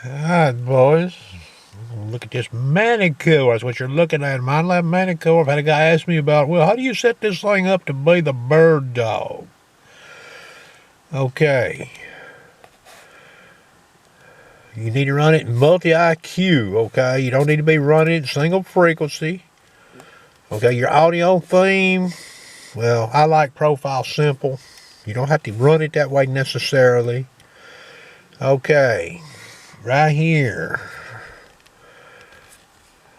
Alright, boys. Look at this Manticore. That's what you're looking at. Minelab Manticore. I've had a guy ask me about, well, how do you set this thing up to be the bird dog? Okay. You need to run it in multi-IQ, okay? You don't need to be running it single frequency. Okay, your audio theme, well, I like profile simple. You don't have to run it that way necessarily. Okay, right here.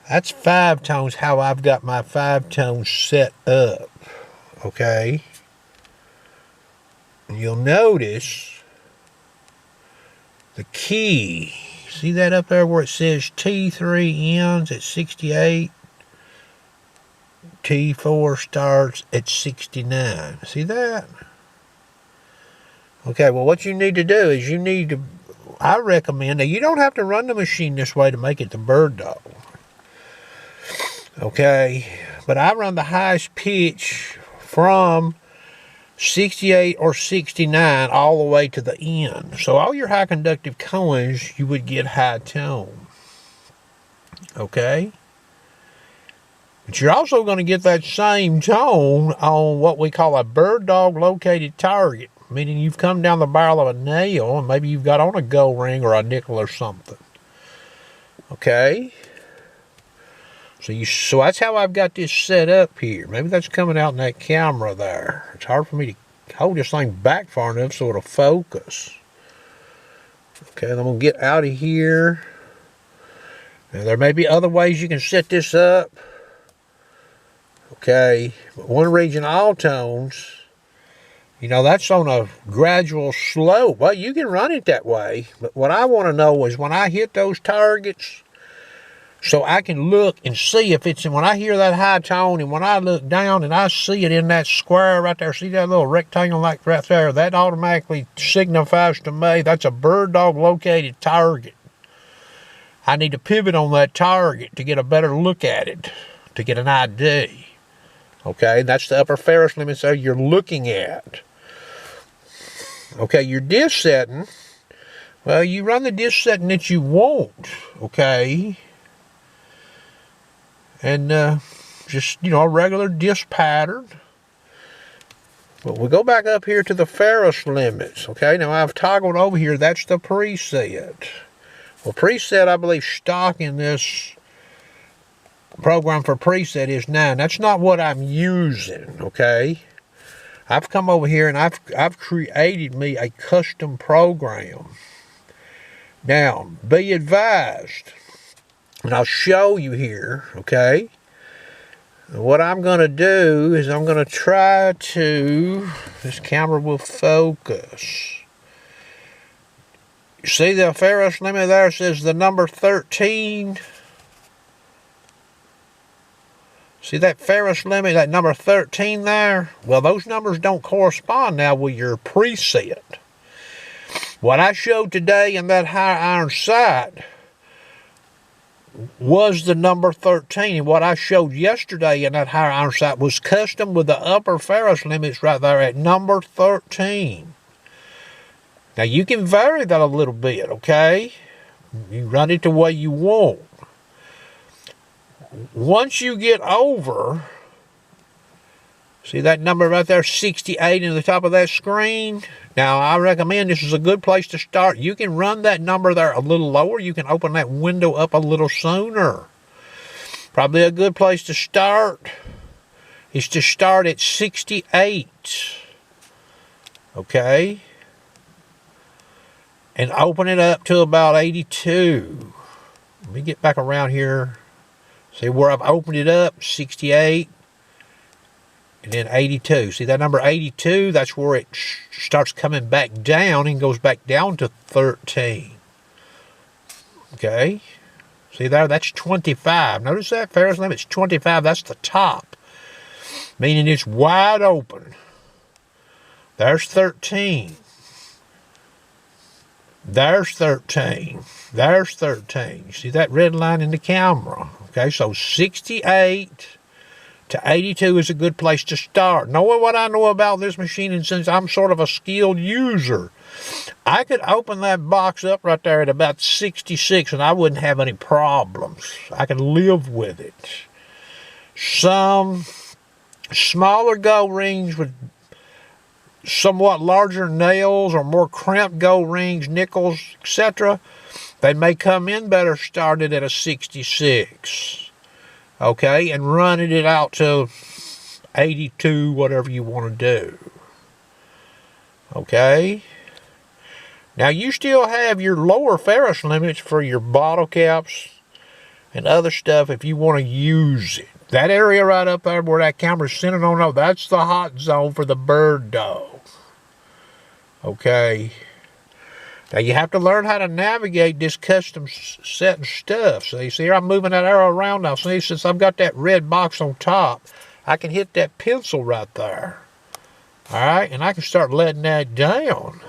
That's 5 tones, how I've got my 5 tones set up. Okay. And you'll notice the key. See that up there where it says T3 ends at 68? T4 starts at 69. See that? Okay, well, what you need to do is I recommend that you don't have to run the machine this way to make it the bird dog. Okay, but I run the highest pitch from 68 or 69 all the way to the end. So all your high conductive coins, you would get high tone. Okay? But you're also going to get that same tone on what we call a bird dog located target, meaning you've come down the barrel of a nail and maybe you've got on a gold ring or a nickel or something. Okay? So that's how I've got this set up here. Maybe that's coming out in that camera there. It's hard for me to hold this thing back far enough so it'll focus. Okay, I'm going to get out of here. Now, there may be other ways you can set this up. Okay, but one region all tones, you know, that's on a gradual slope. Well, you can run it that way. But what I want to know is when I hit those targets, so I can look and see if it's, when I hear that high tone and when I look down and I see it in that square right there, see that little rectangle like right there, that automatically signifies to me that's a bird dog located target. I need to pivot on that target to get a better look at it, to get an ID. Okay, that's the upper Ferris limit there you're looking at. Okay, your disc setting, well, you run the disc setting that you want, okay? And just, you know, a regular disc pattern. But we'll go back up here to the Ferris limits. Okay, now I've toggled over here. That's the preset. Well, preset, I believe, stock in this program for preset is 9. That's not what I'm using, okay? I've come over here and I've created me a custom program. Now, be advised, and I'll show you here, okay? What I'm going to do is I'm going to try to, this camera will focus. You see the Ferris limit there says the number 13? See that Ferris limit, that number 13 there? Well, those numbers don't correspond now with your preset. What I showed today in that high iron sight was the number 13, and what I showed yesterday in that higher iron sight was custom with the upper Ferris limits right there at number 13. Now you can vary that a little bit, okay? You run it the way you want. Once you get over, see that number right there, 68 in the top of that screen? Now, I recommend this is a good place to start. You can run that number there a little lower. You can open that window up a little sooner. Probably a good place to start is to start at 68. Okay? And open it up to about 82. Let me get back around here. See where I've opened it up, 68. And then 82. See that number 82? That's where it starts coming back down and goes back down to 13. Okay? See there? That's 25. Notice that? Ferris limit's 25. That's the top. Meaning it's wide open. There's 13. There's 13. There's 13. You see that red line in the camera? Okay, so 68 to 82 is a good place to start. Knowing what I know about this machine, and since I'm sort of a skilled user, I could open that box up right there at about 66 and I wouldn't have any problems. I could live with it. Some smaller gold rings with somewhat larger nails or more cramped gold rings, nickels, etc., they may come in better started at a 66. Okay, and running it out to 82, whatever you want to do. Okay. Now you still have your lower ferrous limits for your bottle caps and other stuff if you want to use it. That area right up there where that camera's centered on, that's the hot zone for the bird dog. Okay. Now you have to learn how to navigate this custom setting stuff. See here I'm moving that arrow around now. See, since I've got that red box on top, I can hit that pencil right there. Alright, and I can start letting that down.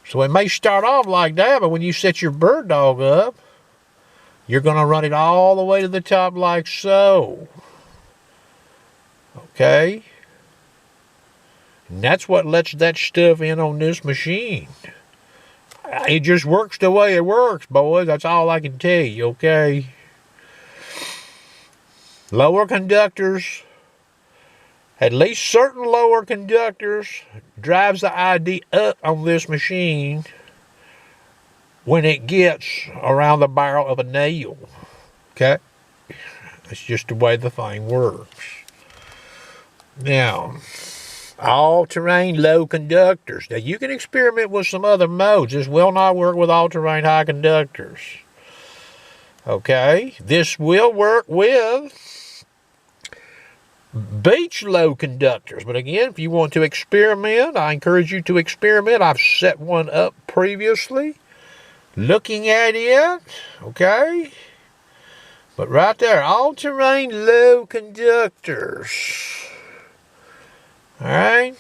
So it may start off like that, but when you set your bird dog up, you're going to run it all the way to the top like so. Okay? And that's what lets that stuff in on this machine. It just works the way it works, boys. That's all I can tell you, okay? Lower conductors, at least certain lower conductors, drives the ID up on this machine when it gets around the barrel of a nail. Okay? That's just the way the thing works. Now, all-terrain low conductors. Now, you can experiment with some other modes. This will not work with all-terrain high conductors. Okay? This will work with beach low conductors. But again, if you want to experiment, I encourage you to experiment. I've set one up previously. Looking at it, okay? But right there, all-terrain low conductors. Alright?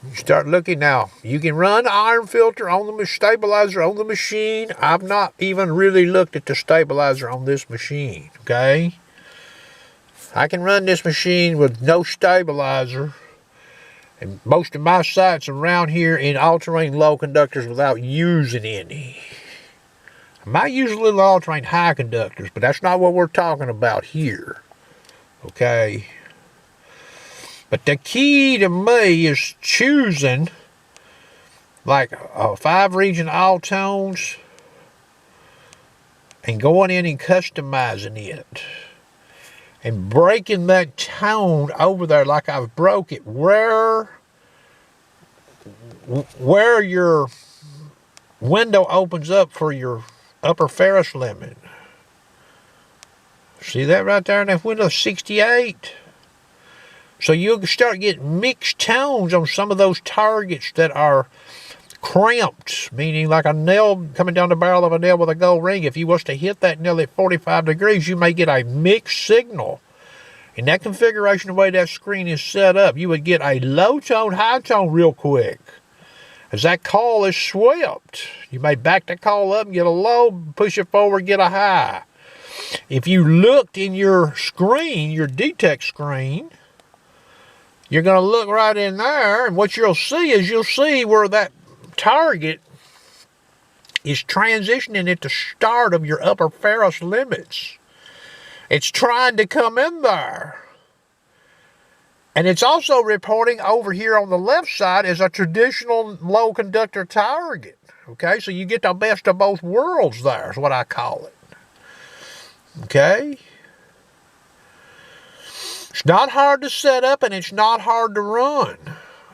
You start looking now. You can run iron filter on the stabilizer on the machine. I've not even really looked at the stabilizer on this machine, okay? I can run this machine with no stabilizer, and most of my sights around here in all-terrain low conductors without using any. I might use a little all-terrain high conductors, but that's not what we're talking about here. Okay? But the key to me is choosing like a 5-region all tones and going in and customizing it. And breaking that tone over there like I've broke it, where your window opens up for your upper ferrous limit. See that right there in that window, 68? So you'll start getting mixed tones on some of those targets that are cramped, meaning like a nail coming down the barrel of a nail with a gold ring. If you was to hit that nail at 45 degrees, you may get a mixed signal. In that configuration, the way that screen is set up, you would get a low tone, high tone real quick. As that call is swept, you may back the call up and get a low, push it forward, get a high. If you looked in your screen, your detect screen, you're going to look right in there, and what you'll see is you'll see where that target is transitioning at the start of your upper ferrous limits. It's trying to come in there. And it's also reporting over here on the left side as a traditional low conductor target. Okay, so you get the best of both worlds there is what I call it. Okay? It's not hard to set up and it's not hard to run.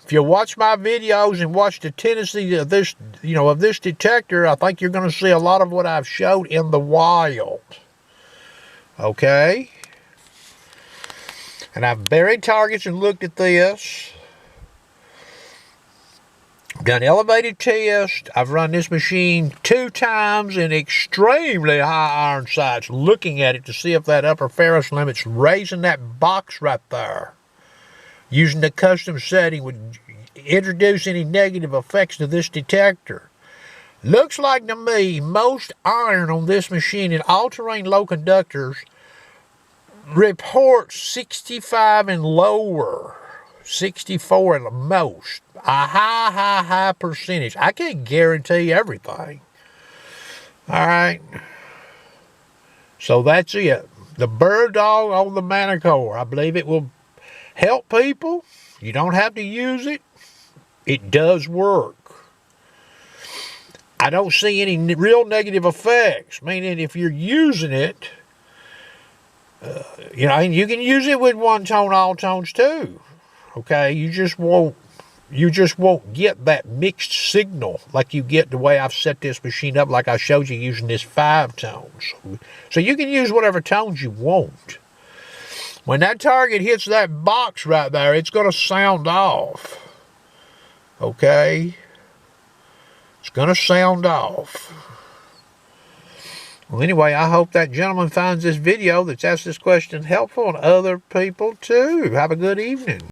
If you watch my videos and watch the tendency of this, of this detector, I think you're going to see a lot of what I've showed in the wild. Okay? And I've buried targets and looked at this. Done elevated test. I've run this machine 2 times in extremely high iron sights, looking at it to see if that upper ferrous limit's raising that box right there. Using the custom setting would introduce any negative effects to this detector. Looks like to me most iron on this machine in all-terrain low conductors reports 65 and lower, 64 at the most. A high percentage. I can't guarantee everything. All right. So that's it. The bird dog on the Manticore. I believe it will help people. You don't have to use it. It does work. I don't see any real negative effects. Meaning if you're using it, and you can use it with one tone, all tones too. Okay, you just won't get that mixed signal like you get the way I've set this machine up, like I showed you using this 5 tones. So you can use whatever tones you want. When that target hits that box right there, it's going to sound off. Okay? It's going to sound off. Well, anyway, I hope that gentleman finds this video that's asked this question helpful and other people too. Have a good evening.